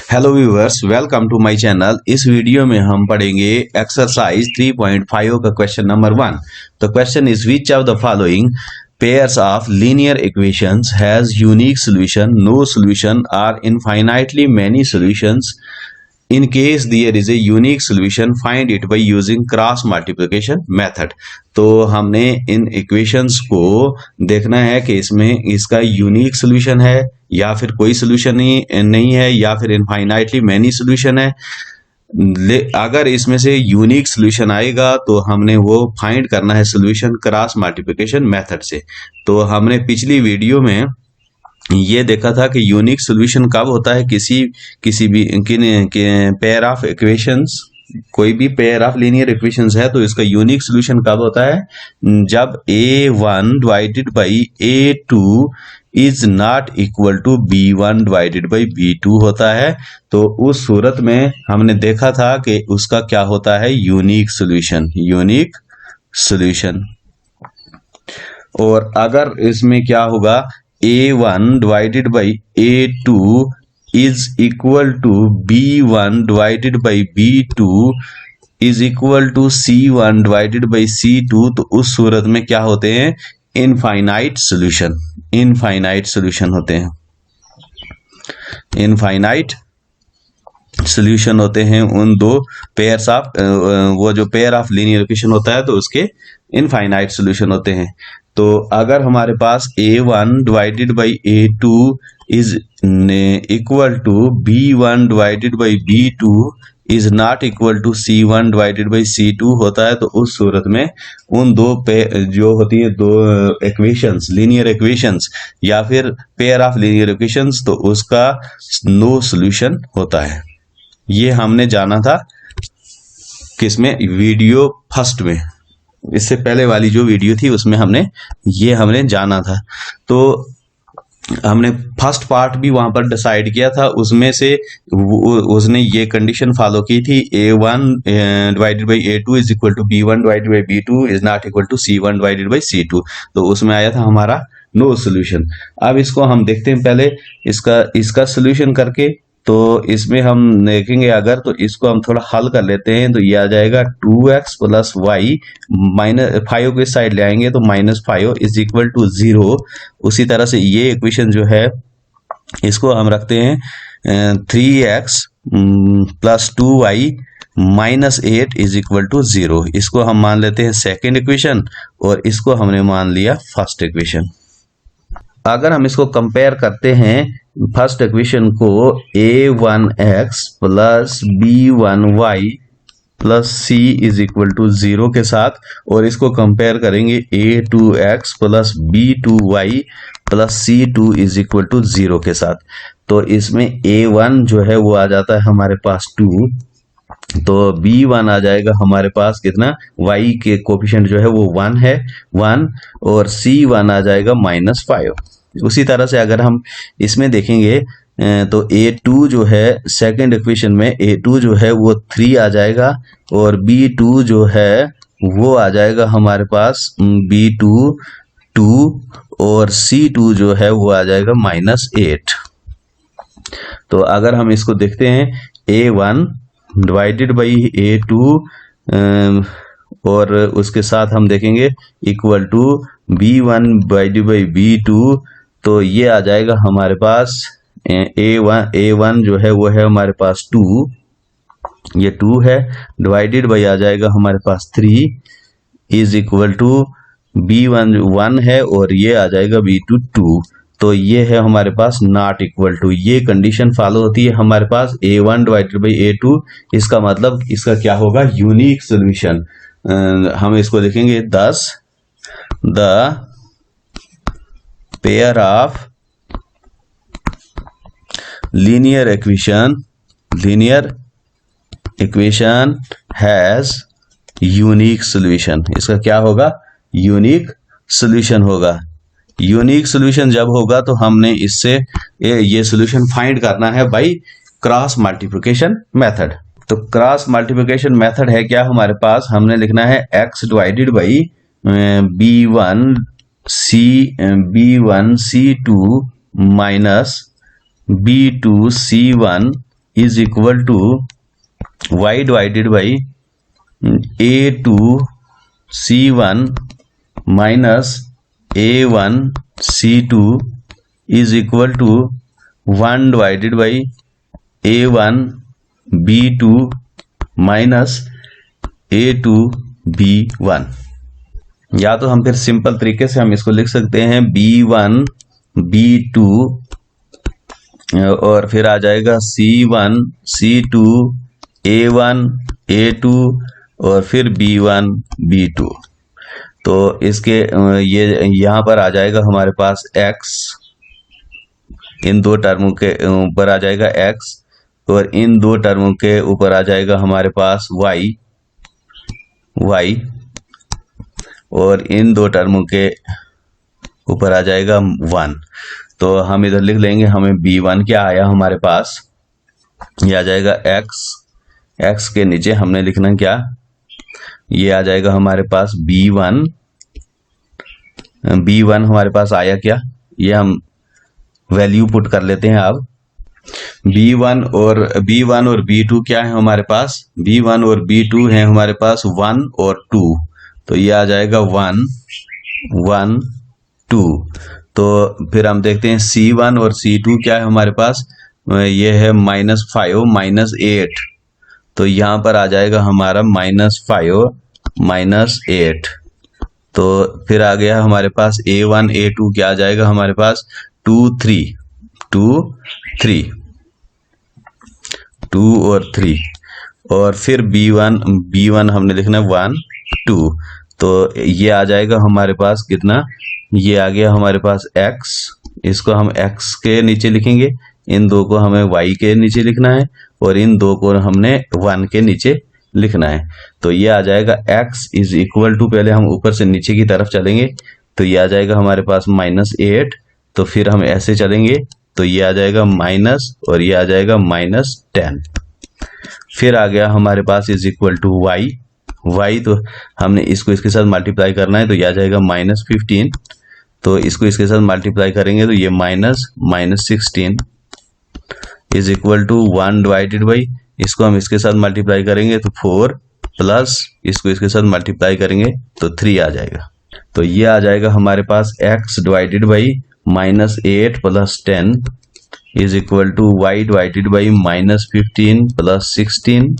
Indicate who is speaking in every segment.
Speaker 1: Hello viewers, welcome to my channel. इस video में हम पढ़ेंगे एक्सरसाइज 3.5 का question number 1। The question is which of the following pairs of linear equations has unique solution, no solution, or infinitely many solutions? In case there is a unique solution, find it by using cross multiplication method। तो हमने इन equations को देखना है कि इसमें इसका unique solution है या फिर कोई सोल्यूशन नहीं है या फिर इनफाइनाइटली मैनी सोल्यूशन है। अगर इसमें से यूनिक सोल्यूशन आएगा तो हमने वो फाइंड करना है सोल्यूशन क्रॉस मल्टीप्लिकेशन मेथड से। तो हमने पिछली वीडियो में ये देखा था कि यूनिक सोल्यूशन कब होता है किसी भी पेयर ऑफ इक्वेशंस, कोई भी पेयर ऑफ लीनियर इक्वेशंस है तो इसका यूनिक सोल्यूशन कब होता है, जब a1 divided by a2 is not equal to b1 divided by b2 होता है। तो उस सूरत में हमने देखा था कि उसका क्या होता है, यूनिक सोल्यूशन। और अगर इसमें क्या होगा, a1 divided by a2 is equal to b1 divided by b2 is equal to c1 divided by c2, तो उस सूरत में क्या होते हैं, इनफाइनाइट सोल्यूशन होते हैं। इनफाइनाइट सोल्यूशन होते हैं उन दो पेयर्स ऑफ वो जो पेयर ऑफ लीनियर इक्वेशन होता है तो उसके इनफाइनाइट सोल्यूशन होते हैं। तो अगर हमारे पास a1 divided by a2 is equal to b1 divided by b2 is not equal to c1 divided by c2 होता है, तो उस सूरत में उन दो जो होती है दो इक्वेशंस, लीनियर इक्वेशंस या फिर पेयर ऑफ लीनियर इक्वेशंस, तो उसका नो सॉल्यूशन होता है। ये हमने जाना था किसमें, वीडियो फर्स्ट में, इससे पहले वाली जो वीडियो थी उसमें हमने जाना था। तो हमने फर्स्ट पार्ट भी वहां पर डिसाइड किया था, उसमें से उसने ये कंडीशन फॉलो की थी, a1 divided by a2 is equal to b1 divided by b2 is not equal to c1 divided by c2। तो उसमें आया था हमारा नो सॉल्यूशन। अब इसको हम देखते हैं पहले इसका सॉल्यूशन करके। तो इसमें हम देखेंगे, अगर तो इसको हम थोड़ा हल कर लेते हैं तो ये आ जाएगा 2x प्लस वाई माइनस 5 को इस साइड ले आएंगे तो -5 इज इक्वल टू 0। उसी तरह से ये इक्वेशन जो है इसको हम रखते हैं 3x plus 2y minus 8 is equal to 0। इसको हम मान लेते हैं सेकेंड इक्वेशन और इसको हमने मान लिया फर्स्ट इक्वेशन। अगर हम इसको कंपेयर करते हैं फर्स्ट इक्वेशन को a1x plus b1y plus c is equal to 0 के साथ, और इसको कंपेयर करेंगे a2x plus b2y plus c2 is equal to 0 के साथ, तो इसमें a1 जो है वो आ जाता है हमारे पास 2, तो b1 आ जाएगा हमारे पास कितना, y के कोफिशिएंट जो है वो 1 है 1, और c1 आ जाएगा -5। उसी तरह से अगर हम इसमें देखेंगे तो a2 जो है सेकंड इक्वेशन में a2 जो है वो 3 आ जाएगा, और b2 जो है वो आ जाएगा हमारे पास b2 2, और c2 जो है वो आ जाएगा -8। तो अगर हम इसको देखते हैं a1 डिवाइडेड बाई a2 और उसके साथ हम देखेंगे equal to b1 divided by b2, तो ये आ जाएगा हमारे पास a1 जो है वो है हमारे पास 2, ये 2 है, डिवाइडेड बाई आ जाएगा हमारे पास 3 इज इक्वल टू b1 1 है और ये आ जाएगा b2 2। तो ये है हमारे पास नॉट इक्वल टू, ये कंडीशन फॉलो होती है हमारे पास a1 डिवाइडेड बाई a2। इसका मतलब इसका क्या होगा, यूनिक सोल्यूशन। हम इसको देखेंगे 10 the pair of linear equation has unique solution. इसका क्या होगा, यूनिक सोल्यूशन होगा। यूनिक सोल्यूशन जब होगा तो हमने इससे ये सोल्यूशन फाइंड करना है बाय क्रॉस मल्टीप्लिकेशन मेथड। तो क्रॉस मल्टीप्लिकेशन मेथड है क्या हमारे पास, हमने लिखना है x divided by b1c2 minus b2c1 is equal to y divided by a2 c1 minus a1 c2 is equal to 1 divided by a1 b2 minus a2 b1। या तो हम फिर सिंपल तरीके से हम इसको लिख सकते हैं b1 b2 और फिर आ जाएगा c1 c2 a1 a2 और फिर b1 b2। तो इसके ये यहाँ पर आ जाएगा हमारे पास x, इन दो टर्मों के ऊपर आ जाएगा x और इन दो टर्मों के ऊपर आ जाएगा हमारे पास y और इन दो टर्मों के ऊपर आ जाएगा 1। तो हम इधर लिख लेंगे, हमें b1 क्या आया हमारे पास, ये आ जाएगा x के नीचे हमने लिखना क्या, ये आ जाएगा हमारे पास b1 हमारे पास आया क्या, ये हम वैल्यू पुट कर लेते हैं। अब b1 और b2 क्या है हमारे पास, b1 और b2 है हमारे पास 1 और 2, तो ये आ जाएगा 1 1 2। तो फिर हम देखते हैं c1 और c2 क्या है हमारे पास, ये है -5 -8, तो यहाँ पर आ जाएगा हमारा -5 -8। तो फिर आ गया हमारे पास a1 a2 क्या आ जाएगा हमारे पास 2 और 3 और फिर b1 हमने लिखना 1 2। तो ये आ जाएगा हमारे पास कितना, ये आ गया हमारे पास x, इसको हम x के नीचे लिखेंगे, इन दो को हमें y के नीचे लिखना है और इन दो को हमने 1 के नीचे लिखना है। तो ये आ जाएगा x इज इक्वल टू, पहले हम ऊपर से नीचे की तरफ चलेंगे तो ये आ जाएगा हमारे पास -8, तो फिर हम ऐसे चलेंगे तो ये आ जाएगा माइनस और ये आ जाएगा -10। फिर आ गया हमारे पास इज इक्वल टू y, तो हमने इसको इसके साथ मल्टीप्लाई करना है तो ये आ जाएगा -15, तो इसको इसके साथ मल्टीप्लाई करेंगे तो ये -16 is equal to 1 divided by, इसको हम इसके साथ मल्टीप्लाई करेंगे तो 4 प्लस इसको इसके साथ मल्टीप्लाई करेंगे तो 3 आ जाएगा। तो ये आ जाएगा हमारे पास x divided by -8 plus 10 is equal to y divided by -15 plus 16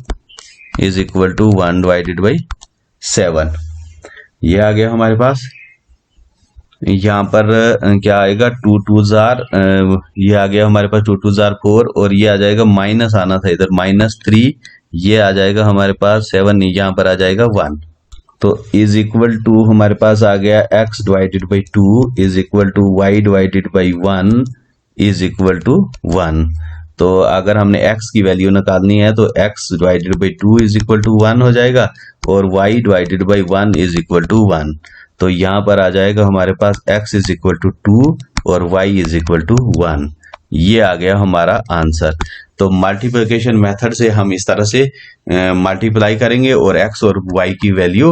Speaker 1: is equal to 1 divided by 7। ये आ गया हमारे पास। यहाँ पर क्या आएगा 2 2 जार, ये आ गया हमारे पास 2 2 जार 4 और ये आ जाएगा माइनस आना था इधर -3, ये आ जाएगा हमारे पास 7, यहाँ पर आ जाएगा 1। तो इज इक्वल टू हमारे पास आ गया x divided by 2 is equal to y divided by 1 is equal to 1। तो अगर हमने x की वैल्यू निकालनी है तो x divided by 2 is equal to 1 हो जाएगा और y divided by 1 is equal to 1। तो यहाँ पर आ जाएगा हमारे पास x इज इक्वल टू 2 और y इज इक्वल टू 1। ये आ गया हमारा आंसर। तो मल्टीप्लिकेशन मेथड से हम इस तरह से मल्टीप्लाई करेंगे और x और y की वैल्यू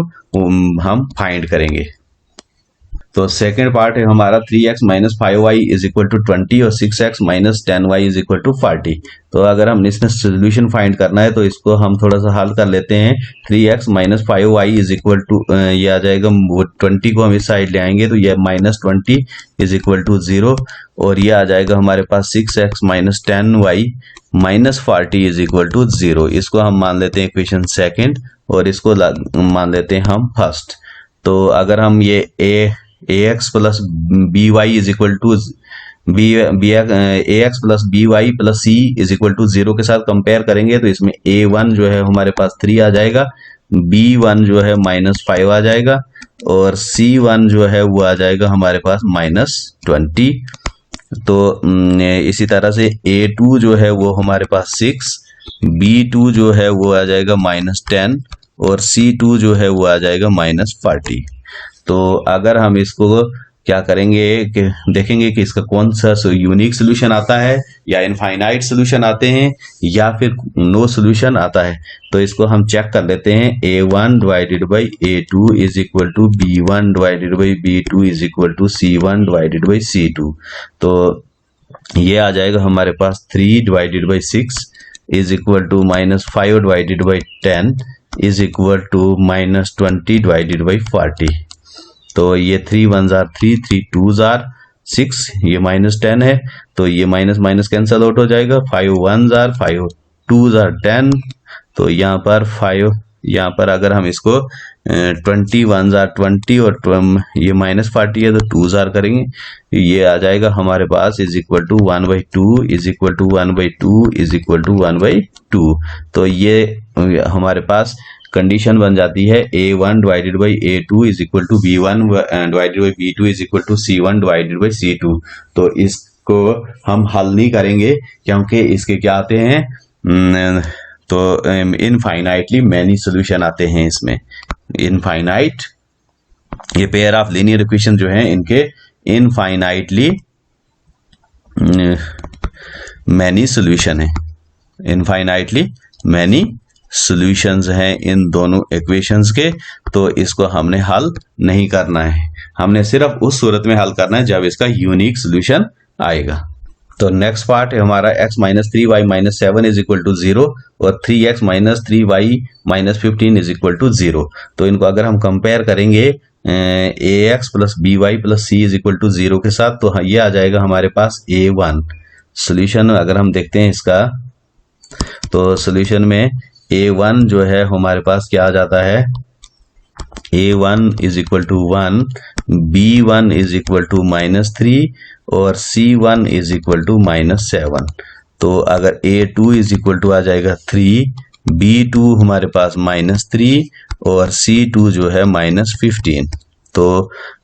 Speaker 1: हम फाइंड करेंगे। तो सेकंड पार्ट है हमारा 3x minus 5y is equal to 20 और 6x minus 10y is equal to 40। तो अगर हम इसमें सोल्यूशन फाइंड करना है तो इसको हम थोड़ा सा हल कर लेते हैं। 3x minus 5y is equal to, ये आ जाएगा, वो 20 को हम इस साइड ले आएंगे तो ये -20 इज इक्वल टू 0 और ये आ जाएगा हमारे पास 6x minus 10y minus 40 is equal to 0। इसको हम मान लेते हैं इक्वेशन सेकेंड और इसको मान लेते हैं हम फर्स्ट। तो अगर हम ये ax plus B Y is equal to ax plus B Y plus C is equal to 0 के साथ कंपेयर करेंगे तो इसमें a1 जो है हमारे पास 3 आ जाएगा, b1 जो है -5 आ जाएगा और c1 जो है वो आ जाएगा हमारे पास -20। तो इसी तरह से a2 जो है वो हमारे पास 6, b2 जो है वो आ जाएगा -10 और c2 जो है वो आ जाएगा -40। तो अगर हम इसको क्या करेंगे कि देखेंगे कि इसका कौन सा यूनिक सोल्यूशन आता है या इनफाइनाइट सोल्यूशन आते हैं या फिर नो सोल्यूशन आता है। तो इसको हम चेक कर लेते हैं। a1 divided by a2 is equal to b1 divided by b2 is equal to c1 divided by c2। तो ये आ जाएगा हमारे पास 3 divided by 6 is equal to -5 divided by 10 is equal to -20 divided by 40। तो ये 3 1s are 3, 3 2s are 6, ये -10 है, तो ये माइनस माइनस कैंसल आउट हो जाएगा। 5 1s are 5 2s are 10, तो यहाँ पर 5, यहाँ पर अगर हम इसको 20 1s are 20 और ये -40 है तो 2s are करेंगे, ये आ जाएगा हमारे पास is equal to 1/2 is equal to 1/2 is equal to 1/2। तो ये हमारे पास कंडीशन बन जाती है a1 divided by a2 is equal to b1 divided by b2 is equal to c1 divided by c2। तो इसको हम हल नहीं करेंगे क्योंकि इसके क्या आते हैं, तो इनफाइनाइटली मैनी सॉल्यूशन आते हैं इसमें। इनफाइनाइट, ये पेयर ऑफ लीनियर इक्वेशन जो हैं इनके इनफाइनाइटली मैनी सॉल्यूशन है, इनफाइनाइटली मैनी सॉल्यूशंस हैं इन दोनों इक्वेशंस के। तो इसको हमने हल नहीं करना है, हमने सिर्फ उस सूरत में हल करना है जब इसका यूनिक सॉल्यूशन आएगा। तो नेक्स्ट पार्ट है हमारा x - 3y - 7 is equal to 0 और 3x - 3y - 15 is equal to 0। तो इनको अगर हम कंपेयर करेंगे ax plus by plus c is equal to 0 के साथ, तो ये आ जाएगा हमारे पास a1 सॉल्यूशन। अगर हम देखते हैं इसका, तो सॉल्यूशन में a1 जो है हमारे पास क्या आ जाता है, a1 is equal to 1, b1 is equal to -3 और c1 इज इक्वल टू -7। तो अगर a2 इज इक्वल टू आ जाएगा 3, b2 हमारे पास -3 और c2 जो है -15। तो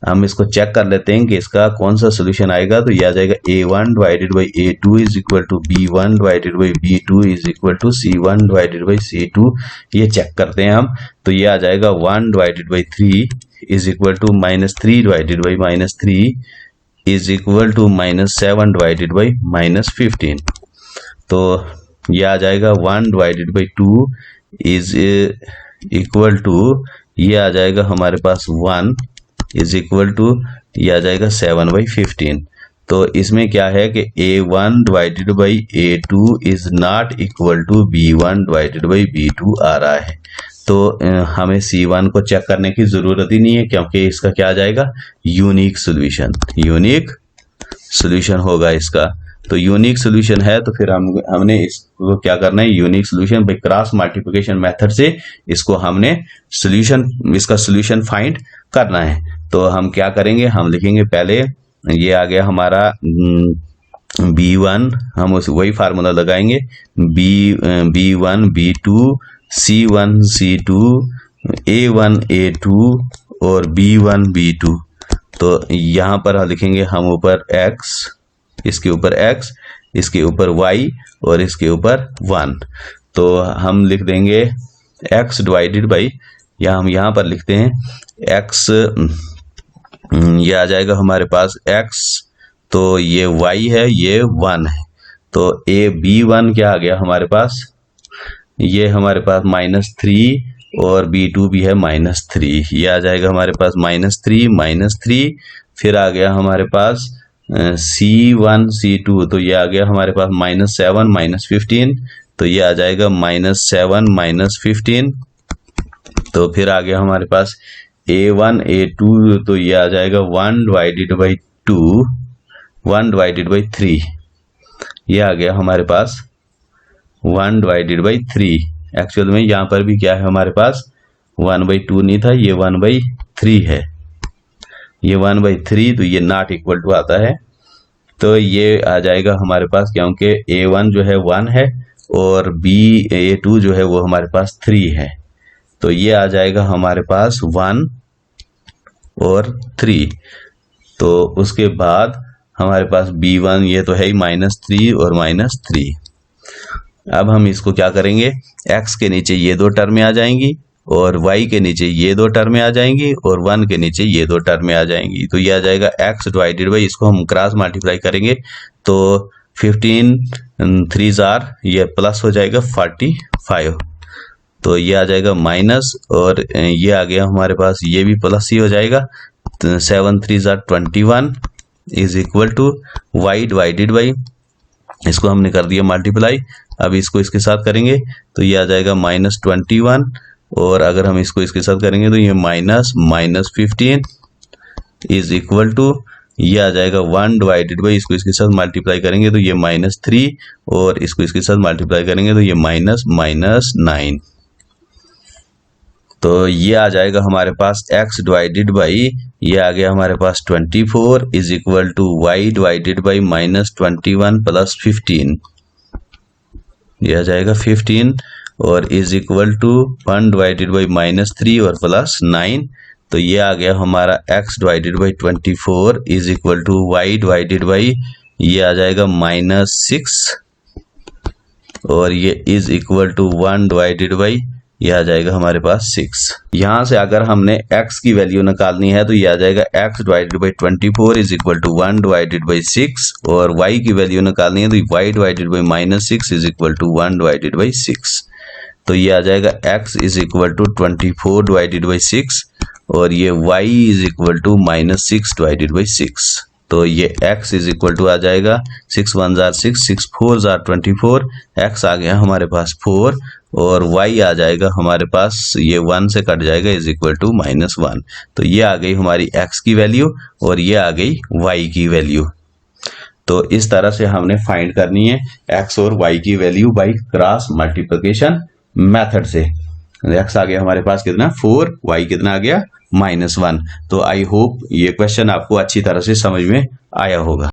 Speaker 1: हम इसको चेक कर लेते हैं कि इसका कौन सा सोल्यूशन आएगा। तो यह आ जाएगा a1 divided by a2 is equal to b1 divided by b2 is equal to c1 divided by c2। ये चेक करते हैं हम, तो ये आ जाएगा 1 divided by 3 is equal to -3 divided by -3 is equal to -7 divided by -15। तो ये आ जाएगा 1 divided by 2 is equal to, ये आ जाएगा हमारे पास 1 इज इक्वल टू, ये आ जाएगा 7/15। तो इसमें क्या है कि a1 divided by a2 is not equal to b1 divided by b2 आ रहा है। तो हमें c1 को चेक करने की जरूरत ही नहीं है क्योंकि इसका क्या आ जाएगा, यूनिक सॉल्यूशन, यूनिक सॉल्यूशन होगा इसका। तो यूनिक सॉल्यूशन है तो फिर हमने इसको क्या करना है, unique solution bye cross multiplication method से इसको हमने सॉल्यूशन, इसका सॉल्यूशन फाइंड करना है। तो हम क्या करेंगे, हम लिखेंगे पहले, ये आ गया हमारा b1, हम उस वही फार्मूला लगाएंगे, b1 b2 c1 c2 a1 a2 और b1 b2। तो यहाँ पर लिखेंगे हम ऊपर x, इसके ऊपर x, इसके ऊपर y और इसके ऊपर 1। तो हम लिख देंगे x डिवाइडेड बाई, या हम यहाँ पर लिखते हैं x, ये आ जाएगा हमारे पास x, तो ये y है, ये 1 है। तो b1 क्या आ गया हमारे पास, ये हमारे पास -3 और b2 भी है -3, ये आ जाएगा हमारे पास -3, फिर आ गया हमारे पास c1 c2, तो ये आ गया हमारे पास -7 -15, तो ये आ जाएगा -7 -15। तो फिर आ गया हमारे पास a1 a2, तो ये आ जाएगा 1 डिवाइडेड बाई 2 1 डिवाइडेड बाई 3, ये आ गया हमारे पास 1 डिवाइडेड बाई 3। एक्चुअल में यहाँ पर भी क्या है हमारे पास 1/2 नहीं था, ये 1/3 है, ये 1/3, तो ये नॉट इक्वल टू आता है। तो ये आ जाएगा हमारे पास, क्योंकि a1 जो है 1 है और a2 जो है वो हमारे पास 3 है, तो ये आ जाएगा हमारे पास 1 और 3। तो उसके बाद हमारे पास b1 ये तो है ही -3 और -3। अब हम इसको क्या करेंगे, x के नीचे ये दो टर्में आ जाएंगी और y के नीचे ये दो टर्में आ जाएंगी और 1 के नीचे ये दो टर्में आ जाएंगी। तो ये आ जाएगा x डिवाइडेड बाई, इसको हम क्रॉस मल्टीप्लाई करेंगे तो 15 3s are, ये प्लस हो जाएगा 45, तो ये आ जाएगा माइनस, और ये आ गया हमारे पास, ये भी प्लस ही हो जाएगा, 7 3s are 21 is equal to y divided by, इसको हमने कर दिया मल्टीप्लाई, अब इसको इसके साथ करेंगे तो ये आ जाएगा -21, और अगर हम इसको इसके साथ करेंगे तो ये -15 इज इक्वल टू, ये आ जाएगा 1 डिवाइडेड बाई, इसको इसके साथ मल्टीप्लाई करेंगे तो ये -3, और इसको इसके साथ मल्टीप्लाई करेंगे तो ये -9। तो ये आ जाएगा हमारे पास x डिवाइडेड बाई, ये आ गया हमारे पास 24 is equal to y divided by -21 plus 15, ये आ जाएगा 15, और is equal to 1 divided by -3 और प्लस 9। तो ये आ गया हमारा x divided by 24 is equal to y divided by, ये आ जाएगा -6, और ये is equal to 1 divided by, ये आ जाएगा हमारे पास 6। यहाँ से अगर हमने x की वैल्यू निकालनी है तो ये आ जाएगा x divided by 24 is equal to 1 divided by 6, और y की वैल्यू निकालनी है तो y divided by -6 is equal to 1 divided by 6। तो ये आ जाएगा x is equal to 24 divided by 6, और ये y is equal to -6 divided by 6। तो ये x इज इक्वल टू आ जाएगा 6 1 जार 6, 6 4 जार 24, x आ गया हमारे पास 4, और y आ जाएगा हमारे पास, ये 1 से कट जाएगा, इज इक्वल टू -1। तो ये आ गई हमारी x की वैल्यू, और ये आ गई y की वैल्यू। तो इस तरह से हमने फाइंड करनी है x और y की value by cross multiplication method से। x आ गया हमारे पास कितना 4, y कितना आ गया -1। तो आई होप ये क्वेश्चन आपको अच्छी तरह से समझ में आया होगा।